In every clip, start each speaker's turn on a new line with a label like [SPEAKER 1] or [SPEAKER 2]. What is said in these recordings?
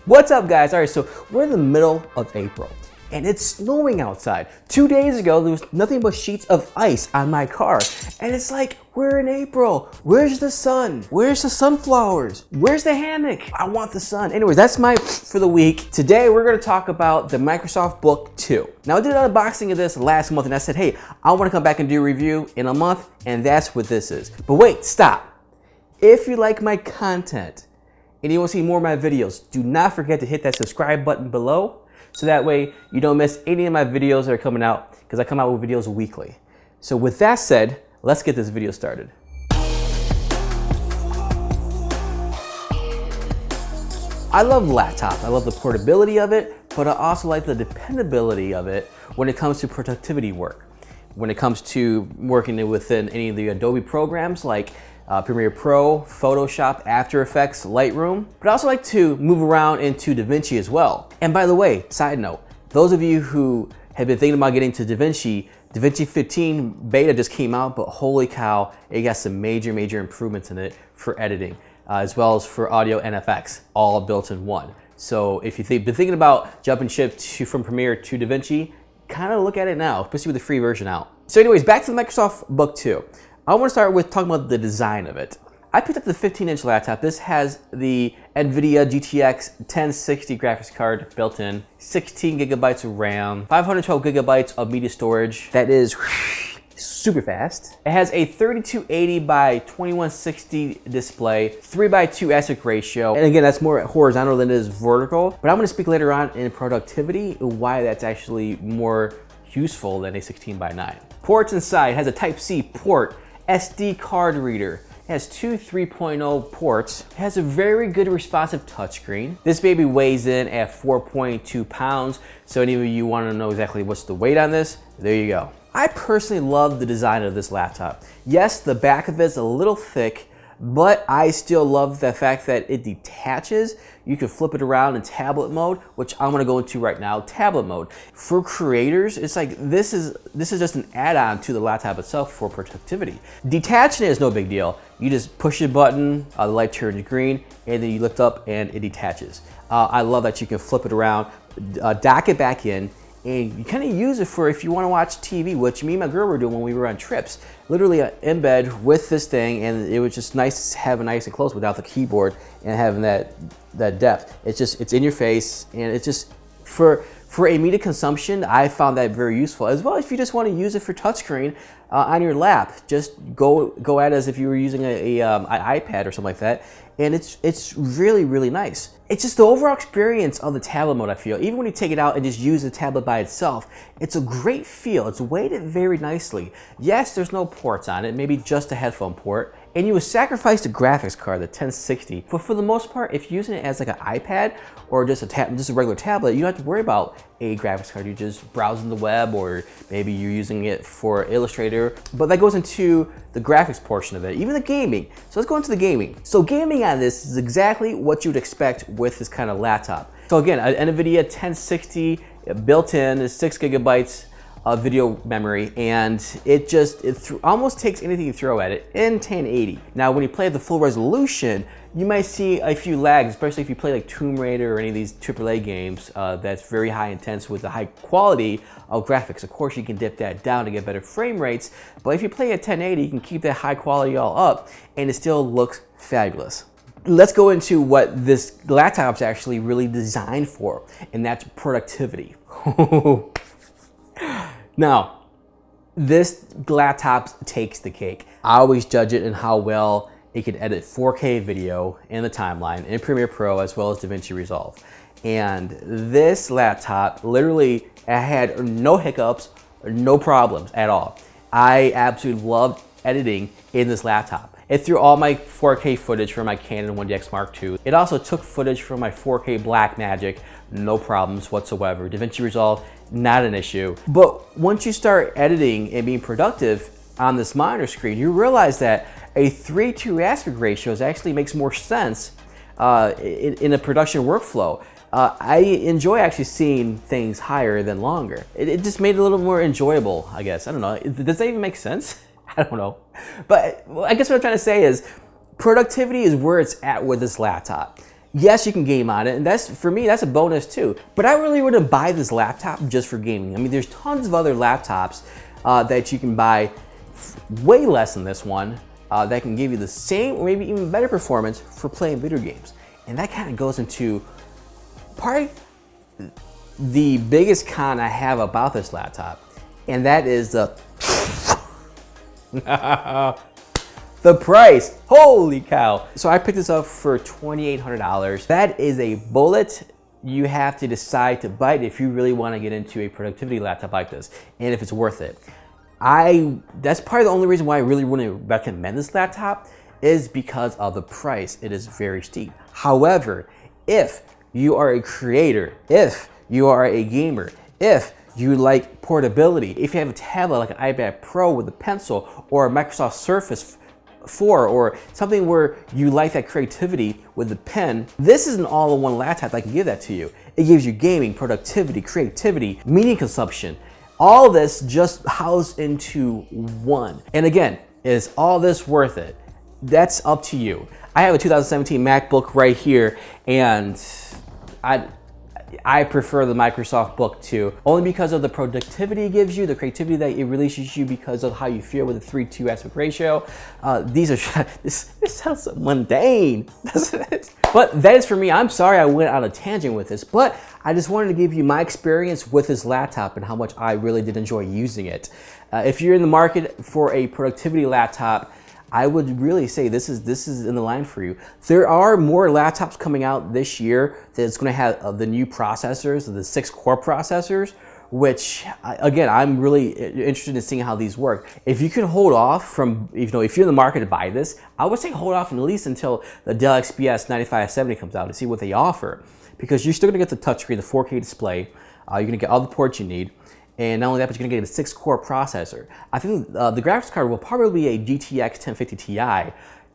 [SPEAKER 1] What's up, guys? All right, so we're in the middle of April and it's snowing outside. 2 days ago, there was nothing but sheets of ice on my car. And it's like, we're in April. Where's the sun? Where's the sunflowers? Where's the hammock? I want the sun. Anyways, that's my for the week. Today, we're gonna talk about the Microsoft Book 2. Now, I did an unboxing of this last month and I said, hey, I wanna come back and do a review in a month, and that's what this is. But wait, stop. If you like my content, and you want to see more of my videos, do not forget to hit that subscribe button below so that way you don't miss any of my videos that are coming out, because I come out with videos weekly. So with that said, let's get this video started. I love laptops. I love the portability of it, but I also like the dependability of it when it comes to productivity work. When it comes to working within any of the Adobe programs like Premiere Pro, Photoshop, After Effects, Lightroom, but I also like to move around into DaVinci as well. And by the way, side note, those of you who have been thinking about getting to DaVinci 15 beta just came out, but holy cow, it got some major improvements in it for editing, as well as for audio and FX, all built in one. So if you've been thinking about jumping ship from Premiere to DaVinci, kind of look at it now, especially with the free version out. So anyways, back to the Microsoft Book 2. I want to start with talking about the design of it. I picked up the 15-inch laptop. This has the Nvidia GTX 1060 graphics card built in, 16 gigabytes of RAM, 512 gigabytes of media storage. That is super fast. It has a 3280 by 2160 display, 3:2 aspect ratio. And again, that's more horizontal than it is vertical. But I'm going to speak later on in productivity and why that's actually more useful than a 16:9. Ports inside has a Type-C port, SD card reader. It has two 3.0 ports. It has a very good responsive touchscreen. This baby weighs in at 4.2 pounds. So any of you want to know exactly what's the weight on this, there you go. I personally love the design of this laptop. Yes, the back of it's a little thick, but I still love the fact that it detaches. You can flip it around in tablet mode, which I'm gonna go into right now, tablet mode. For creators, it's like, this is just an add-on to the laptop itself for productivity. Detaching it is no big deal. You just push a button, the light turns green, and then you lift up and it detaches. I love that you can flip it around, dock it back in, and you kind of use it for if you want to watch TV, which me and my girl were doing when we were on trips. Literally in bed with this thing, and it was just nice to have it nice and close without the keyboard and having that depth. It's in your face, and it's just for a media consumption, I found that very useful. As well, if you just want to use it for touchscreen on your lap, just go at it as if you were using an iPad or something like that. And it's really nice. It's just the overall experience of the tablet mode, I feel. Even when you take it out and just use the tablet by itself, it's a great feel. It's weighted very nicely. Yes, there's no ports on it, maybe just a headphone port. And you would sacrifice the graphics card, the 1060. But for the most part, if you're using it as like an iPad or just a regular tablet, you don't have to worry about a graphics card. You just browse in the web, or maybe you're using it for Illustrator. But that goes into the graphics portion of it, even the gaming. So let's go into the gaming. So gaming on this is exactly what you would expect with this kind of laptop. So again, an Nvidia 1060 built in is 6 gigabytes of video memory, and it almost takes anything you throw at it in 1080. Now, when you play at the full resolution, you might see a few lags, especially if you play like Tomb Raider or any of these AAA games that's very high intense with the high quality of graphics. Of course, you can dip that down to get better frame rates, but if you play at 1080, you can keep that high quality all up, and it still looks fabulous. Let's go into what this laptop's actually really designed for, and that's productivity. Now, this laptop takes the cake. I always judge it in how well it can edit 4K video in the timeline in Premiere Pro as well as DaVinci Resolve. And this laptop, literally, I had no hiccups, no problems at all. I absolutely loved editing in this laptop. It threw all my 4K footage from my Canon 1DX Mark II. It also took footage from my 4K Blackmagic, no problems whatsoever. DaVinci Resolve, not an issue. But once you start editing and being productive on this monitor screen, you realize that a 3:2 aspect ratio actually makes more sense in a production workflow. I enjoy actually seeing things higher than longer. It just made it a little more enjoyable, I guess. I don't know. Does that even make sense? I don't know. But I guess what I'm trying to say is productivity is where it's at with this laptop. Yes, you can game on it, and that's, for me, that's a bonus too. But I really wouldn't buy this laptop just for gaming. I mean, there's tons of other laptops that you can buy way less than this one that can give you the same or maybe even better performance for playing video games. And that kind of goes into part the biggest con I have about this laptop, and that is the the price. Holy cow. So I picked this up for $2,800. That is a bullet you have to decide to bite if you really want to get into a productivity laptop like this, and if it's worth it. That's probably the only reason why I really wouldn't recommend this laptop, is because of the price. It is very steep. However, if you are a creator, if you are a gamer, if you like portability, if you have a tablet like an iPad Pro with a pencil, or a Microsoft Surface 4, or something where you like that creativity with the pen, this is an all-in-one laptop that can give that to you. It gives you gaming, productivity, creativity, media consumption. All this just housed into one. And again, is all this worth it? That's up to you. I have a 2017 MacBook right here, and I prefer the Microsoft Book 2, only because of the productivity it gives you, the creativity that it releases you because of how you feel with the 3:2 aspect ratio. This sounds so mundane, doesn't it? But that is for me. I'm sorry I went on a tangent with this, but I just wanted to give you my experience with this laptop and how much I really did enjoy using it. If you're in the market for a productivity laptop, I would really say this is in the line for you. There are more laptops coming out this year that's going to have the new processors, the 6-core processors, which again, I'm really interested in seeing how these work. If you can hold off from, if you're in the market to buy this, I would say hold off at least until the Dell XPS 9570 comes out to see what they offer, because you're still going to get the touchscreen, the 4K display. You're going to get all the ports you need. And not only that, but you're gonna get a 6-core processor. I think the graphics card will probably be a GTX 1050 Ti,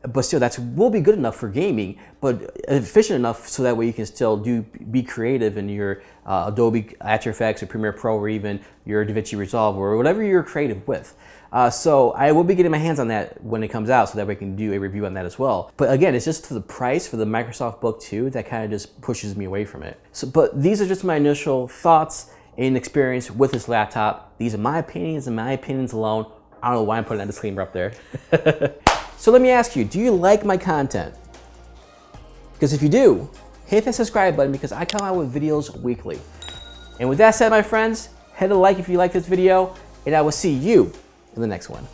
[SPEAKER 1] but still will be good enough for gaming, but efficient enough so that way you can still be creative in your Adobe After Effects or Premiere Pro, or even your DaVinci Resolve, or whatever you're creative with. So I will be getting my hands on that when it comes out, so that we can do a review on that as well. But again, it's just for the price for the Microsoft Book 2 that kind of just pushes me away from it. So, but these are just my initial thoughts and experience with this laptop. These are my opinions and my opinions alone. I don't know why I'm putting that disclaimer up there. So let me ask you, do you like my content? Because if you do, hit that subscribe button, because I come out with videos weekly. And with that said, my friends, hit a like if you like this video, and I will see you in the next one.